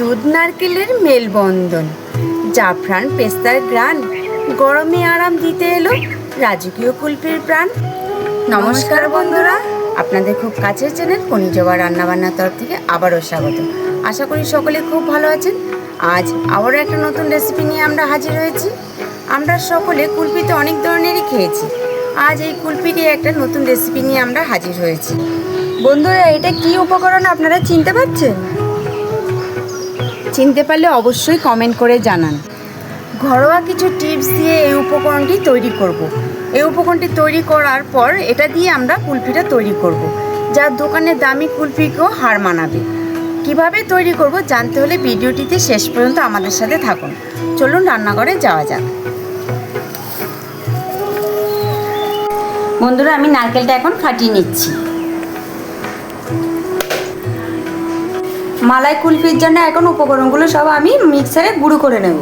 দুধ নারকেলের মেলবন্ধন, জাফরান পেস্তার গ্রান, গরমে আরাম দিতে এলো রাজকীয় কুলফির প্রাণ। নমস্কার বন্ধুরা, আপনাদের খুব কাছের চ্যানেল কনিজবা রান্নাবান্নার তরফ থেকে আবারও স্বাগত। আশা করি সকলে খুব ভালো আছেন। আজ আবারও একটা নতুন রেসিপি নিয়ে আমরা হাজির হয়েছি। আমরা সকলে কুলফিতে অনেক ধরনেরই খেয়েছি। আজ এই কুলফিটি একটা নতুন রেসিপি নিয়ে আমরা হাজির হয়েছি। বন্ধুরা, এটা কি উপকরণ আপনারা চিনতে পারছেন? চিনতে পারলে অবশ্যই কমেন্ট করে জানান। ঘরোয়া কিছু টিপস দিয়ে এই উপকরণটি তৈরি করব। এই উপকরণটি তৈরি করার পর এটা দিয়ে আমরা কুলফিটা তৈরি করব, যা দোকানের দামি কুলফিকেও হার মানাবে। কিভাবে তৈরি করব জানতে হলে ভিডিওটিতে শেষ পর্যন্ত আমাদের সাথে থাকুন। চলুন রান্নাঘরে যাওয়া যাক। বন্ধুরা, আমি নারকেলটা এখন ফাটিয়ে নিচ্ছি। মালাই কুলফির জন্য এখন উপকরণগুলো সব আমি মিক্সারে গুঁড়ো করে নেব।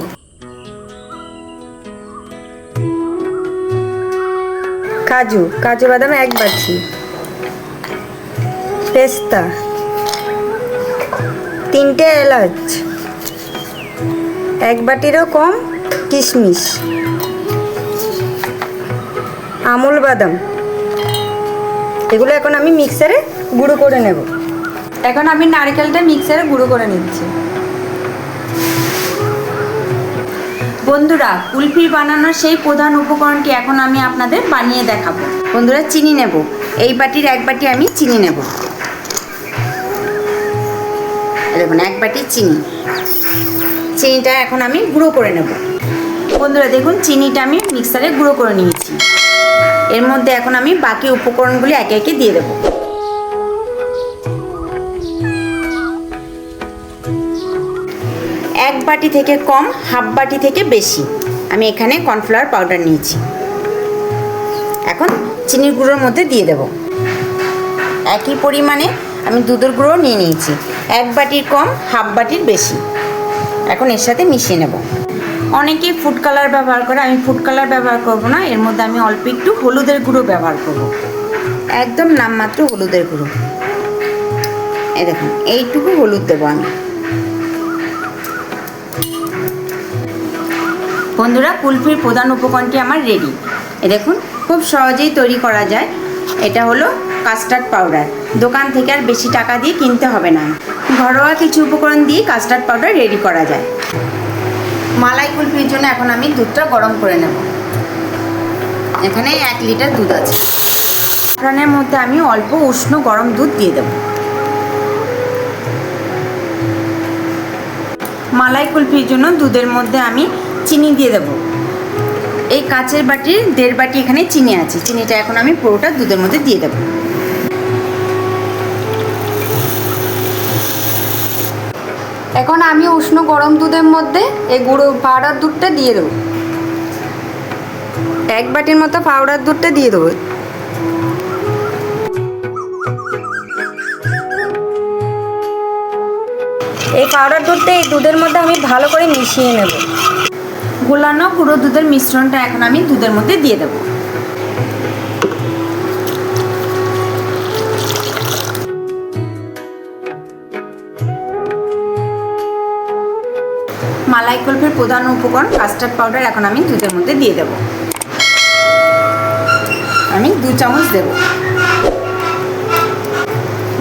কাজু বাদাম 1 বাটি, পেস্তা, 3টে এলাচ, 1 বাটিরও কম কিশমিশ, আমুল বাদাম, এগুলো এখন আমি মিক্সারে গুঁড়ো করে নেব। এখন আমি নারকেলটা মিক্সারে গুঁড়ো করে নিচ্ছি। বন্ধুরা, কুলফি বানানোর সেই প্রধান উপকরণটি এখন আমি আপনাদের বানিয়ে দেখাবো। বন্ধুরা, চিনি নেব। এই বাটির 1 বাটি আমি চিনি নেব। দেখুন, 1 বাটি চিনিটা এখন আমি গুঁড়ো করে নেব। বন্ধুরা দেখুন, চিনিটা আমি মিক্সারে গুঁড়ো করে নিয়েছি। এর মধ্যে এখন আমি বাকি উপকরণগুলি একে একে দিয়ে দেবো। 1 বাটি থেকে কম, হাফ বাটি থেকে বেশি আমি এখানে কর্নফ্লাওয়ার পাউডার নিয়েছি। এখন চিনির গুঁড়োর মধ্যে দিয়ে দেব। একই পরিমাণে আমি দুধের গুঁড়ো নিয়ে নিয়েছি, 1 বাটির কম, হাফ বাটির বেশি। এখন এর সাথে মিশিয়ে নেব। অনেকেই ফুড কালার ব্যবহার করে, আমি ফুড কালার ব্যবহার করব না। এর মধ্যে আমি অল্প একটু হলুদের গুঁড়ো ব্যবহার করব, একদম নামমাত্র হলুদের গুঁড়ো। এই দেখুন, এইটুকু হলুদ দেবো আমি। বন্ধুরা, কুলফির প্রধান উপকরণটি আমার রেডি। এ দেখুন, খুব সহজেই তৈরি করা যায়। এটা হলো কাস্টার্ড পাউডার। দোকান থেকে আর বেশি টাকা দিয়ে কিনতে হবে না। ঘরোয়া কিছু উপকরণ দিয়ে কাস্টার্ড পাউডার রেডি করা যায়। মালাই কুলফির জন্য এখন আমি দুধটা গরম করে নেব। এখানে 1 লিটার দুধ আছে। ফ্রানের মধ্যে আমি অল্প উষ্ণ গরম দুধ দিয়ে দেব। মালাই কুলফির জন্য দুধের মধ্যে আমি চিনি দিয়ে দেব। এই কাচের বাটির 1.5 বাটি এখানে চিনি আছে। চিনিটা এখন আমি পুরোটা দুধের মধ্যে দিয়ে দেব। এখন আমি উষ্ণ গরম দুধের মধ্যে এই গুঁড়ো পাউডার দুধটা দিয়ে দেবো। 1 বাটির মতো পাউডার দুধটা দিয়ে দেবো। এই পাউডার দুধটা এই দুধের মধ্যে আমি ভালো করে মিশিয়ে নেব। গোলানো গুঁড়ো দুধের মিশ্রণটা এখন আমি দুধের মধ্যে দিয়ে দেব। মালাই কুলফির প্রধান উপকরণ কাস্টার্ড পাউডার এখন আমি দুধের মধ্যে দিয়ে দেব। আমি 2 চামচ দেব।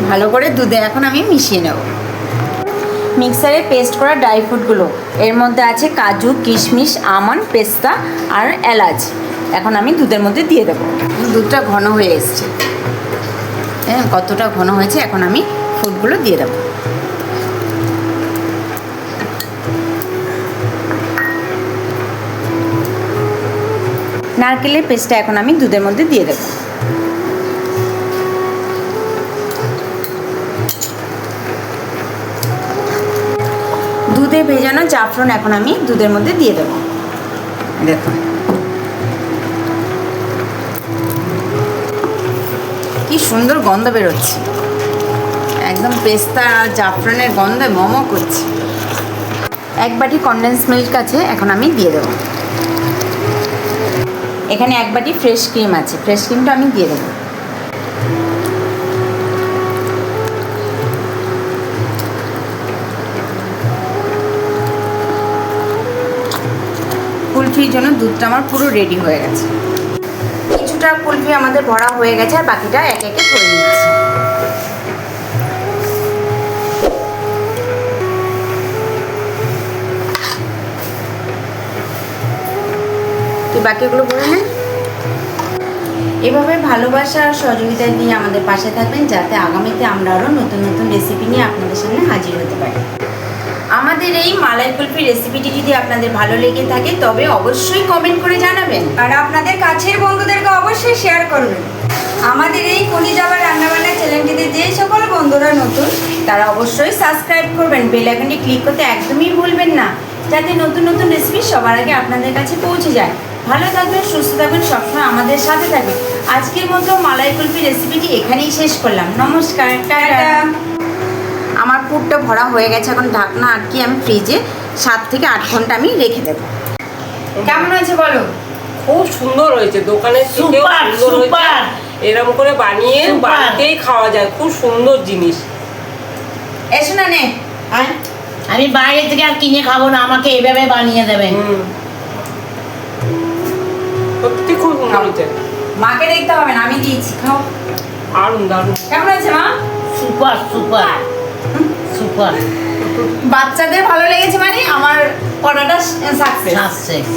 ভালো করে দুধে এখন আমি মিশিয়ে নেব। মিক্সারে পেস্ট করা ড্রাই ফ্রুটগুলো, এর মধ্যে আছে কাজু, কিশমিশ, আমন্ড, পেস্তা আর এলাচ, এখন আমি দুধের মধ্যে দিয়ে দেবো। দুধটা ঘন হয়ে এসছে। হ্যাঁ, কতটা ঘন হয়েছে, এখন আমি ফ্রুটগুলো দিয়ে দেবো। নারকেলের পেস্টটা এখন আমি দুধের মধ্যে দিয়ে দেবো। দুধে ভেজানো জাফরান এখন আমি দুধের মধ্যে দিয়ে দেব। দেখুন কি সুন্দর গন্ধ বেরোচ্ছে, একদম পেস্তা আর জাফরানের গন্ধে মোমো করছে। 1 বাটি কনডেন্স মিল্ক আছে, এখন আমি দিয়ে দেব। এখানে 1 বাটি ফ্রেশ ক্রিম আছে, ফ্রেশ ক্রিমটা আমি দিয়ে দেবো। কুলফির জন্য দুধটা আমার পুরো রেডি হয়ে গেছে। কিছুটা কুলফি আমাদের ভরা হয়ে গেছে আর বাকিটা একে একে করে নিচ্ছি। তুই বাকিগুলো ভরে নে। এভাবে ভালোবাসা আর সহযোগিতা দিয়ে আমাদের পাশে থাকবেন, যাতে আগামীতে আমরা আরও নতুন নতুন রেসিপি নিয়ে আপনাদের সামনে হাজির হতে পারি। আমাদের এই মালাই কুলফি রেসিপিটি যদি আপনাদের ভালো লেগে থাকে তবে অবশ্যই কমেন্ট করে জানাবেন, আর আপনাদের কাছের বন্ধুদেরকে অবশ্যই শেয়ার করবেন। আমাদের এই কলিজাবার রান্নাবান্না চ্যানেলটিতে যে সকল বন্ধুরা নতুন, তারা অবশ্যই সাবস্ক্রাইব করবেন, বেল আইকনটি ক্লিক করতে একদমই ভুলবেন না, যাতে নতুন নতুন রেসিপি সবার আগে আপনাদের কাছে পৌঁছে যায়। ভালো থাকবেন, সুস্থ থাকবেন, সবসময় আমাদের সাথে থাকবেন। আজকের মতো মালাই কুলফি রেসিপিটি এখানেই শেষ করলাম। নমস্কার, টাটা। আমার পুরটা ভরা হয়ে গেছে, এখন ঢাকনা আটকে আমি ফ্রিজে 7 থেকে 8 ঘন্টা আমি রেখে দেবো। কেমন হয়েছে বলো? খুব সুন্দর হয়েছে, দোকানের থেকেও সুপার, সুন্দর হয়েছে। সুপার। এরকম করে বানিয়ে সুপার। বাড়িতেই খাওয়া যায়, খুব সুন্দর জিনিস। এসো না নে। আর আমি বাইরে থেকে আর কিনে খাবো না, আমাকে এভাবে বানিয়ে দেবেন। সত্যি খুব সুন্দর হয়েছে, মাকে দেখতে হবে না, আমি দিয়েছি, খাও। দারুণ দারুণ। কেমন হয়েছে মা? Super super super. বাচ্চাদের ভালো লেগেছে মানে আমার অর্ডারটা সাকসেস। সাকসেস।